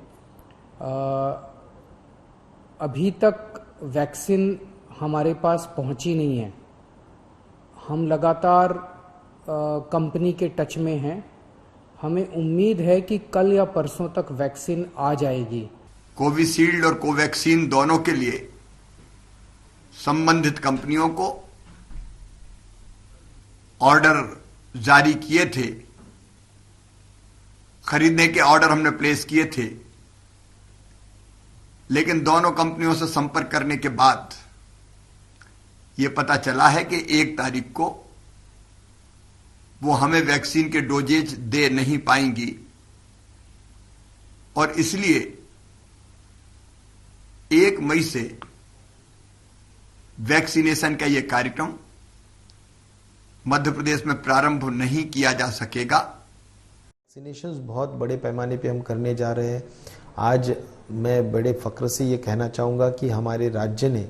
अभी तक वैक्सीन हमारे पास पहुंची नहीं है। हम लगातार कंपनी के टच में हैं। हमें उम्मीद है कि कल या परसों तक वैक्सीन आ जाएगी। कोविशील्ड और कोवैक्सीन दोनों के लिए संबंधित कंपनियों को ऑर्डर जारी किए थे, खरीदने के ऑर्डर हमने प्लेस किए थे, लेकिन दोनों कंपनियों से संपर्क करने के बाद यह पता चला है कि 1 तारीख को वो हमें वैक्सीन के डोजेज दे नहीं पाएंगी और इसलिए 1 मई से वैक्सीनेशन का यह कार्यक्रम मध्य प्रदेश में प्रारंभ नहीं किया जा सकेगा। वैक्सीनेशंस बहुत बड़े पैमाने पे हम करने जा रहे हैं। आज मैं बड़े फख्र से ये कहना चाहूँगा कि हमारे राज्य ने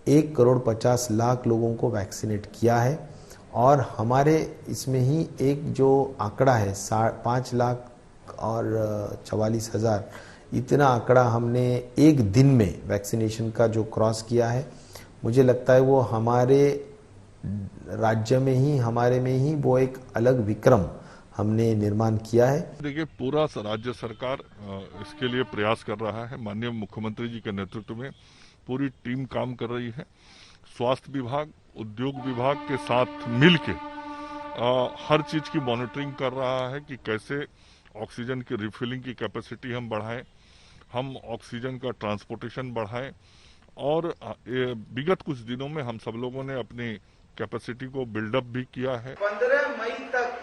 1,50,00,000 लोगों को वैक्सीनेट किया है और हमारे इसमें ही एक जो आंकड़ा है 5,44,000 इतना आंकड़ा हमने एक दिन में वैक्सीनेशन का जो क्रॉस किया है, मुझे लगता है वो हमारे राज्य में ही हमारे में ही वो एक अलग विक्रम हमने निर्माण किया है। देखिए, पूरा राज्य सरकार इसके लिए प्रयास कर रहा है। माननीय मुख्यमंत्री जी के नेतृत्व में पूरी टीम काम कर रही है। स्वास्थ्य विभाग, उद्योग विभाग के साथ मिलके हर चीज की मॉनिटरिंग कर रहा है कि कैसे ऑक्सीजन की रिफिलिंग की कैपेसिटी हम बढ़ाएं, हम ऑक्सीजन का ट्रांसपोर्टेशन बढ़ाएं और विगत कुछ दिनों में हम सब लोगों ने अपनी कैपेसिटी को बिल्डअप भी किया है। 15 मई तक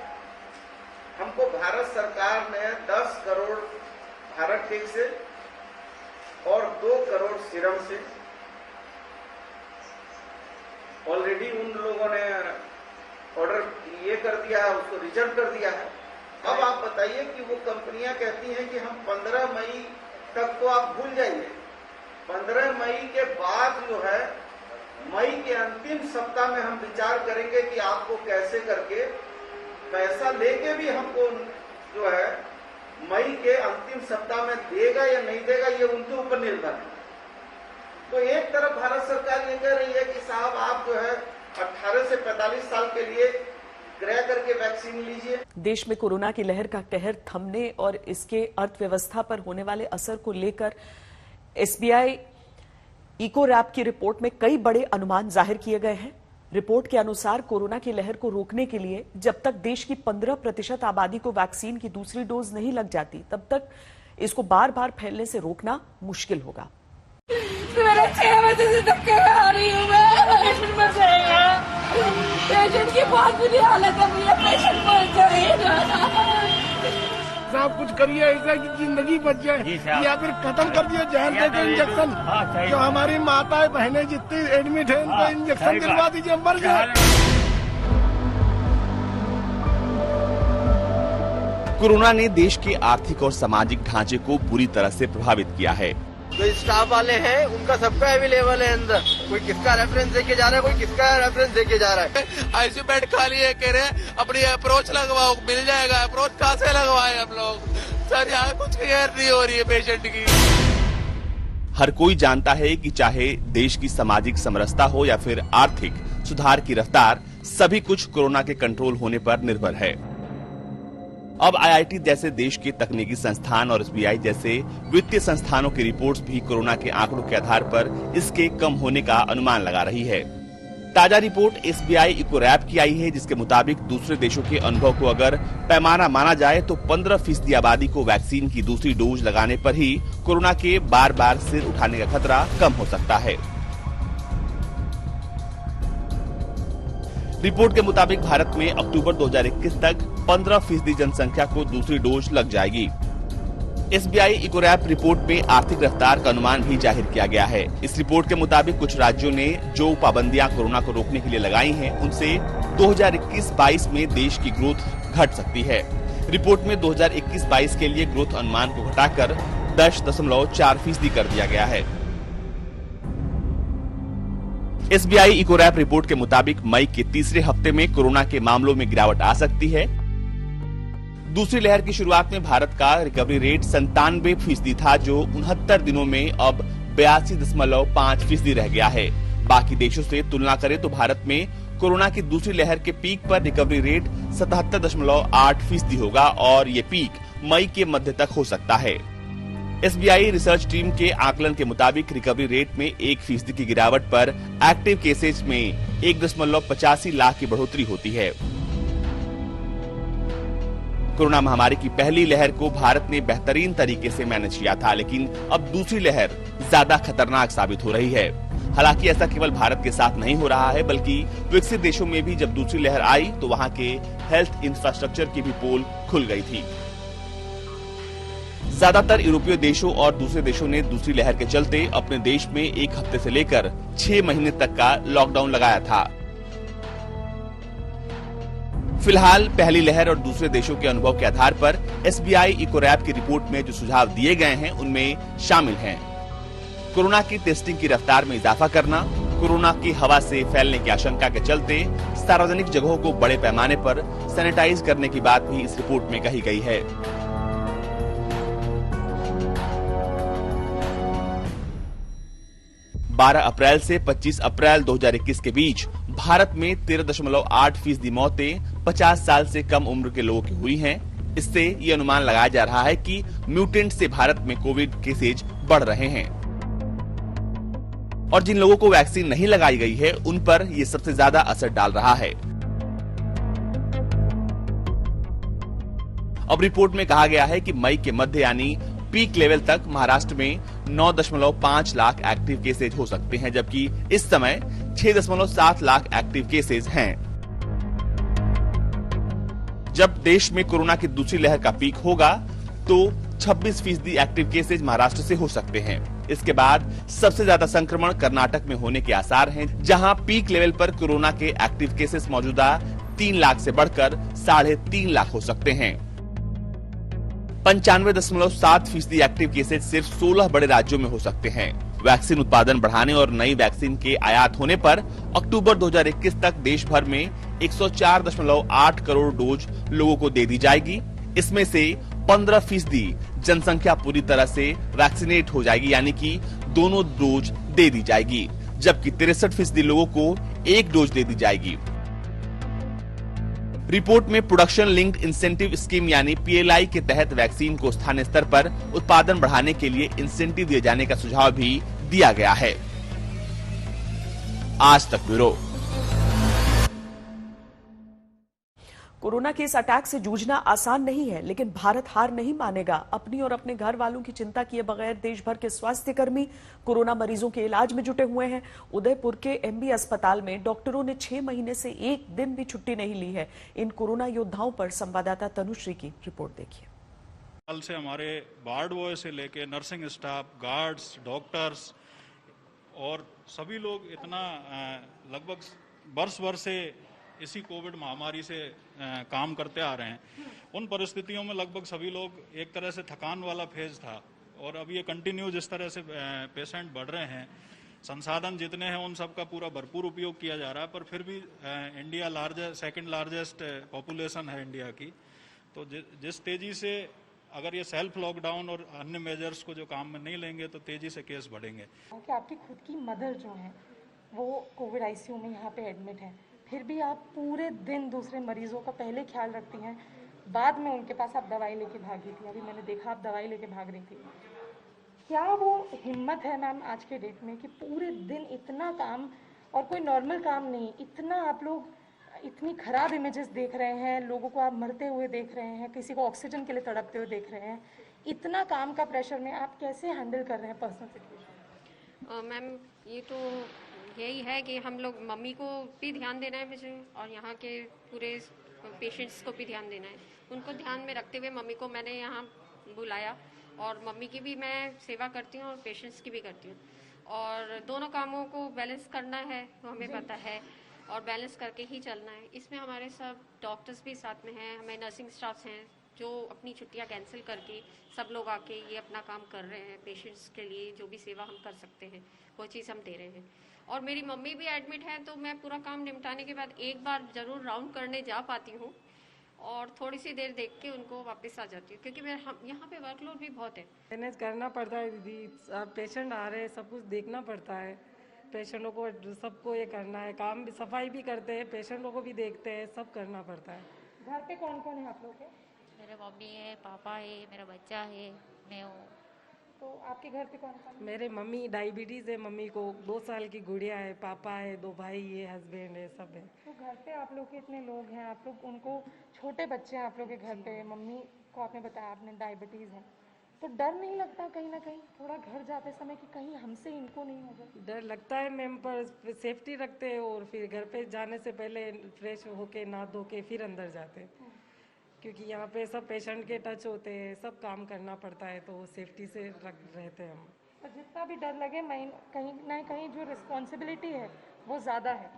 हमको भारत सरकार ने 10 करोड़ भारत टेक से और 2 करोड़ सीरम से ऑलरेडी उन लोगों ने ऑर्डर ये कर दिया है, उसको रिजर्व कर दिया है। अब आप बताइए कि वो कंपनियां कहती हैं कि हम 15 मई तक तो आप भूल जाइए, 15 मई के बाद जो है मई के अंतिम सप्ताह में हम विचार करेंगे कि आपको कैसे करके पैसा लेके भी हमको जो है मई के अंतिम सप्ताह में देगा या नहीं देगा, ये उनके ऊपर निर्भर है। तो एक तरफ भारत सरकार ये कह रही है कि साहब आप जो है 18 से 45 साल के लिए क्रय करके वैक्सीन लीजिए। देश में कोरोना की लहर का कहर थमने और इसके अर्थव्यवस्था पर होने वाले असर को लेकर SBI इकोरैप की रिपोर्ट में कई बड़े अनुमान जाहिर किए गए हैं। रिपोर्ट के अनुसार कोरोना की लहर को रोकने के लिए जब तक देश की 15% आबादी को वैक्सीन की दूसरी डोज नहीं लग जाती, तब तक इसको बार बार फैलने से रोकना मुश्किल होगा। मेरा 6 बजे से धक्के खा रही हूँ मैं, पेशेंट की बहुत बुरी हालत है भैया, पेशेंट मर जाएगा। सब कुछ करिए ऐसा कि जिंदगी बच जाए, या फिर खत्म कर दिए जहर देकर इंजेक्शन। जो हमारी माताएं बहनें जितनी एडमिट है उनको इंजेक्शन दिलवा दीजिए, मर जाए। कोरोना ने देश के आर्थिक और सामाजिक ढांचे को बुरी तरह से प्रभावित किया है। जो स्टाफ वाले हैं उनका सबका अवेलेबल है अंदर, कोई किसका रेफरेंस देके जा रहा है, कोई किसका रेफरेंस देके जा रहा है। आईसीयू बेड खाली है, कह रहे हैं अपनी अप्रोच लगवाओ, मिल जाएगा। अप्रोच कहाँ से लगवाए हम लोग सर, यहाँ कुछ केयर नहीं हो रही है पेशेंट की। हर कोई जानता है कि चाहे देश की सामाजिक समरसता हो या फिर आर्थिक सुधार की रफ्तार, सभी कुछ कोरोना के कंट्रोल होने पर निर्भर है। अब IIT जैसे देश के तकनीकी संस्थान और SBI जैसे वित्तीय संस्थानों की रिपोर्ट्स भी कोरोना के आंकड़ों के आधार पर इसके कम होने का अनुमान लगा रही है। ताजा रिपोर्ट SBI इकोरैप की आई है, जिसके मुताबिक दूसरे देशों के अनुभव को अगर पैमाना माना जाए तो 15% आबादी को वैक्सीन की दूसरी डोज लगाने पर ही कोरोना के बार बार सिर उठाने का खतरा कम हो सकता है। रिपोर्ट के मुताबिक भारत में अक्टूबर 2021 तक 15% जनसंख्या को दूसरी डोज लग जाएगी। SBI इकोरैप रिपोर्ट में आर्थिक रफ्तार का अनुमान भी जाहिर किया गया है। इस रिपोर्ट के मुताबिक कुछ राज्यों ने जो पाबंदियां कोरोना को रोकने के लिए लगाई हैं, उनसे 2021-22 में देश की ग्रोथ घट सकती है। रिपोर्ट में 2021-22 के लिए ग्रोथ अनुमान को घटाकर 10.4% कर दिया गया है। SBI इकोरैप रिपोर्ट के मुताबिक मई के तीसरे हफ्ते में कोरोना के मामलों में गिरावट आ सकती है। दूसरी लहर की शुरुआत में भारत का रिकवरी रेट 97% था, जो 69 दिनों में अब 82.5% रह गया है। बाकी देशों से तुलना करें तो भारत में कोरोना की दूसरी लहर के पीक पर रिकवरी रेट 77.8% होगा और ये पीक मई के मध्य तक हो सकता है। SBI रिसर्च टीम के आकलन के मुताबिक रिकवरी रेट में 1% की गिरावट पर एक्टिव केसेज में 1.85 लाख की बढ़ोतरी होती है। कोरोना महामारी की पहली लहर को भारत ने बेहतरीन तरीके से मैनेज किया था, लेकिन अब दूसरी लहर ज्यादा खतरनाक साबित हो रही है। हालांकि ऐसा केवल भारत के साथ नहीं हो रहा है, बल्कि विकसित देशों में भी जब दूसरी लहर आई तो वहां के हेल्थ इंफ्रास्ट्रक्चर की भी पोल खुल गई थी। ज्यादातर यूरोपीय देशों और दूसरे देशों ने दूसरी लहर के चलते अपने देश में 1 हफ्ते से लेकर 6 महीने तक का लॉकडाउन लगाया था। फिलहाल पहली लहर और दूसरे देशों के अनुभव के आधार पर SBI इकोरैप की रिपोर्ट में जो सुझाव दिए गए हैं उनमें शामिल हैं कोरोना की टेस्टिंग की रफ्तार में इजाफा करना, कोरोना की हवा से फैलने की आशंका के चलते सार्वजनिक जगहों को बड़े पैमाने पर सैनिटाइज करने की बात भी इस रिपोर्ट में कही गई है। 12 अप्रैल से 25 अप्रैल 2021 के बीच भारत में 13.8% मौतें 50 साल से कम उम्र के लोगों की हुई हैं। इससे ये अनुमान लगाया जा रहा है कि म्यूटेंट से भारत में कोविड केसेज बढ़ रहे हैं और जिन लोगों को वैक्सीन नहीं लगाई गई है उन पर ये सबसे ज्यादा असर डाल रहा है। अब रिपोर्ट में कहा गया है कि मई के मध्य यानी पीक लेवल तक महाराष्ट्र में 9.5 लाख एक्टिव केसेज हो सकते हैं, जबकि इस समय 6.7 लाख एक्टिव केसेज हैं। जब देश में कोरोना की दूसरी लहर का पीक होगा तो 26% एक्टिव केसेज महाराष्ट्र से हो सकते हैं। इसके बाद सबसे ज्यादा संक्रमण कर्नाटक में होने के आसार हैं, जहां पीक लेवल पर कोरोना के एक्टिव केसेस मौजूदा 3 लाख से बढ़कर 3.5 लाख हो सकते हैं। 95.7% एक्टिव केसेज सिर्फ 16 बड़े राज्यों में हो सकते हैं। वैक्सीन उत्पादन बढ़ाने और नई वैक्सीन के आयात होने पर अक्टूबर 2021 तक देश भर में 104.8 करोड़ डोज लोगों को दे दी जाएगी। इसमें से 15% जनसंख्या पूरी तरह से वैक्सीनेट हो जाएगी, यानी कि दोनों डोज दे दी जाएगी, जबकि 63% लोगों को एक डोज दे दी जाएगी। रिपोर्ट में प्रोडक्शन लिंक्ड इंसेंटिव स्कीम यानी PLI के तहत वैक्सीन को स्थानीय स्तर पर उत्पादन बढ़ाने के लिए इंसेंटिव दिए जाने का सुझाव भी दिया गया है। आज तक ब्यूरो। कोरोना के इस अटैक से जूझना आसान नहीं है, लेकिन भारत हार नहीं मानेगा। अपनी और अपने घर वालों की चिंता किए बगैर देश भर के स्वास्थ्यकर्मी कोरोना मरीजों के इलाज में जुटे हुए हैं। उदयपुर के MB अस्पताल में डॉक्टरों ने 6 महीने से एक दिन भी छुट्टी नहीं ली है। इन कोरोना योद्धाओं पर संवाददाता तनुश्री की रिपोर्ट देखिए। कल से हमारे वार्ड बॉय से लेके नर्सिंग स्टाफ, गार्ड्स, डॉक्टर्स और सभी लोग इतना लगभग वर्ष से इसी कोविड महामारी से काम करते आ रहे हैं। उन परिस्थितियों में लगभग सभी लोग एक तरह से थकान वाला फेज था और अब ये कंटिन्यू जिस तरह से पेशेंट बढ़ रहे हैं, संसाधन जितने हैं उन सब का पूरा भरपूर उपयोग किया जा रहा है। पर फिर भी इंडिया सेकंड लार्जेस्ट पॉपुलेशन है इंडिया की, तो जिस तेजी से अगर ये सेल्फ लॉकडाउन और अन्य मेजर्स को जो काम में नहीं लेंगे तो तेजी से केस बढ़ेंगे। कि आपकी खुद की मदर जो है वो कोविड ICU में यहाँ पे एडमिट है, फिर भी आप पूरे दिन दूसरे मरीजों का पहले ख्याल रखती हैं, बाद में उनके पास आप दवाई लेके भागी थी। अभी मैंने देखा आप दवाई लेके भाग रही थी। क्या वो हिम्मत है मैम आज के डेट में कि पूरे दिन इतना काम, और कोई नॉर्मल काम नहीं, इतना आप लोग इतनी खराब इमेजेस देख रहे हैं, लोगों को आप मरते हुए देख रहे हैं, किसी को ऑक्सीजन के लिए तड़पते हुए देख रहे हैं, इतना काम का प्रेशर में आप कैसे हैंडल कर रहे हैं पर्सनल सिचुएशन? मैम ये तो यही है कि हम लोग मम्मी को भी ध्यान देना है मुझे, और यहाँ के पूरे पेशेंट्स को भी ध्यान देना है। उनको ध्यान में रखते हुए मम्मी को मैंने यहाँ बुलाया, और मम्मी की भी मैं सेवा करती हूँ और पेशेंट्स की भी करती हूँ, और दोनों कामों को बैलेंस करना है वो हमें पता है, और बैलेंस करके ही चलना है। इसमें हमारे सब डॉक्टर्स भी साथ में हैं, हमें नर्सिंग स्टाफ्स हैं जो अपनी छुट्टियां कैंसिल करके सब लोग आके ये अपना काम कर रहे हैं। पेशेंट्स के लिए जो भी सेवा हम कर सकते हैं वो चीज़ हम दे रहे हैं। और मेरी मम्मी भी एडमिट है, तो मैं पूरा काम निपटाने के बाद एक बार ज़रूर राउंड करने जा पाती हूँ और थोड़ी सी देर देख के उनको वापस आ जाती हूँ, क्योंकि यहाँ पे वर्कलोड भी बहुत है। मैनेज करना पड़ता है दीदी, पेशेंट आ रहे हैं, सब कुछ देखना पड़ता है, पेशेंटों को सबको ये करना है, काम भी, सफाई भी करते हैं, पेशेंटों को भी देखते हैं, सब करना पड़ता है। घर पे कौन कौन है आप लोग के? मेरे मम्मी है, पापा है, मेरा बच्चा है, मैं हूँ। तो आपके घर पे कौन कौन? मेरे मम्मी डायबिटीज़ है, मम्मी को 2 साल की गुड़िया है, पापा है, 2 भाई है, हस्बैंड है, सब है। तो घर पे आप लोग के इतने लोग हैं, आप लोग उनको, छोटे बच्चे हैं आप लोग के घर पे, मम्मी को आपने बताया आपने डायबिटीज़ है, तो डर नहीं लगता कहीं ना कहीं थोड़ा घर जाते समय कि कहीं हमसे इनको नहीं होगा? डर लगता है मैम, पर सेफ्टी रखते हैं, और फिर घर पे जाने से पहले फ्रेश होके नहा धो के फिर अंदर जाते हैं, क्योंकि यहाँ पे सब पेशेंट के टच होते हैं, सब काम करना पड़ता है, तो सेफ्टी से रहते हैं हम। और जितना भी डर लगे, कहीं ना कहीं जो रिस्पॉन्सिबिलिटी है वो ज़्यादा है,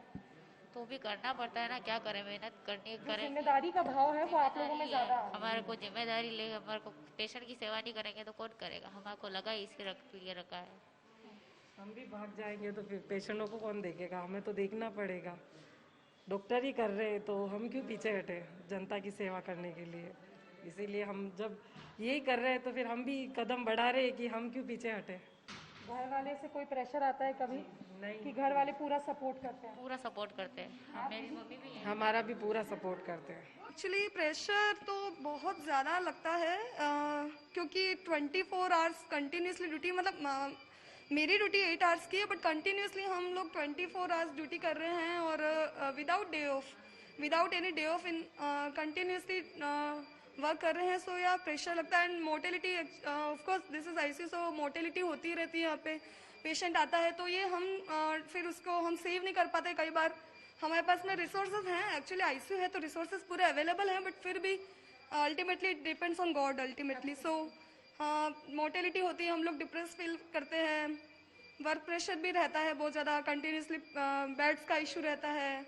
तो भी करना पड़ता है ना, क्या करें, मेहनत करनी करें। जिम्मेदारी का भाव है वो आप लोगों में ज़्यादा है। हमारे को जिम्मेदारी ले, हमारे को पेशेंट की सेवा नहीं करेंगे तो कौन करेगा? हमारे को लगा इसके लिए रखा है। हम भी भाग जाएंगे तो फिर पेशेंटों को कौन देखेगा? हमें तो देखना पड़ेगा। डॉक्टर ही कर रहे हैं तो हम क्यों पीछे हटे जनता की सेवा करने के लिए? इसीलिए हम जब यही कर रहे हैं तो फिर हम भी कदम बढ़ा रहे हैं कि हम क्यों पीछे हटे। घर वाले से कोई प्रेशर आता है कभी? नहीं, कि घर वाले पूरा सपोर्ट करते हैं? पूरा सपोर्ट करते हैं, मेरी मम्मी भी है। हमारा भी पूरा सपोर्ट करते हैं। एक्चुअली प्रेशर तो बहुत ज़्यादा लगता है, क्योंकि 24 आवर्स कंटिन्यूसली ड्यूटी, मतलब मेरी ड्यूटी 8 आवर्स की है, बट कंटिन्यूसली हम लोग 24 आवर्स ड्यूटी कर रहे हैं, और without any day of in continuously work कर रहे हैं। सो या प्रेशर लगता है, and mortality, of course this is ICU, so mortality होती रहती है। यहाँ पे पेशेंट आता है तो ये हम फिर उसको हम सेव नहीं कर पाते। कई बार हमारे पास में रिसोर्सेज हैं, एक्चुअली ICU है तो रिसोर्सेज पूरे अवेलेबल हैं, बट फिर भी ultimately it depends on God ultimately. So mortality होती है, हम लोग डिप्रेस फील करते हैं, वर्क प्रेशर भी रहता है बहुत ज़्यादा, कंटिन्यूसली बेड्स का इशू रहता है,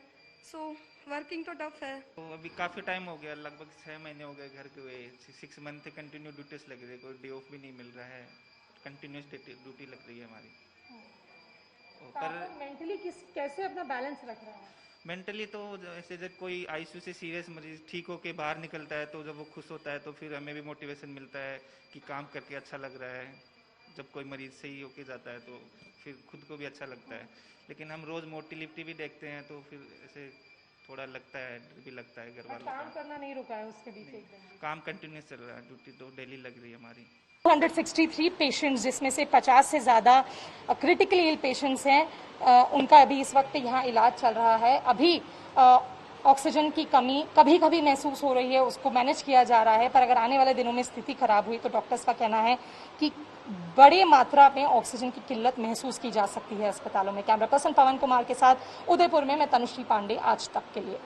सो वर्किंग तो टफ है। तो अभी काफ़ी टाइम हो गया, लगभग 6 महीने हो गए घर के हुए, 6 मंथ कंटिन्यू ड्यूटीज लग रही है, कोई डे ऑफ भी नहीं मिल रहा है, कंटिन्यूस ड्यूटी लग रही है हमारी। पर मेंटली कैसे अपना बैलेंस रख रहा है? मेंटली तो ऐसे जब कोई ICU से सीरियस मरीज ठीक होके बाहर निकलता है तो जब वो खुश होता है तो फिर हमें भी मोटिवेशन मिलता है कि काम करके अच्छा लग रहा है। जब कोई मरीज सही होके जाता है तो फिर खुद को भी अच्छा लगता है। लेकिन हम रोज़ मोर्टिलिटी भी देखते हैं तो फिर ऐसे थोड़ा लगता है, डर भी लगता है घर वालों काम का। करना नहीं रुका है उसके बीच एकदम? काम कंटिन्यूस चल रहा है, ड्यूटी तो डेली लग रही है हमारी। 263 पेशेंट्स, जिसमें से 50 से ज़्यादा क्रिटिकली इल पेशेंट्स हैं, उनका अभी इस वक्त यहाँ इलाज चल रहा है। अभी ऑक्सीजन की कमी कभी कभी महसूस हो रही है, उसको मैनेज किया जा रहा है, पर अगर आने वाले दिनों में स्थिति खराब हुई तो डॉक्टर्स का कहना है कि बड़ी मात्रा में ऑक्सीजन की किल्लत महसूस की जा सकती है अस्पतालों में। कैमरा पर्सन पवन कुमार के साथ उदयपुर में मैं तनुश्री पांडे, आज तक के लिए।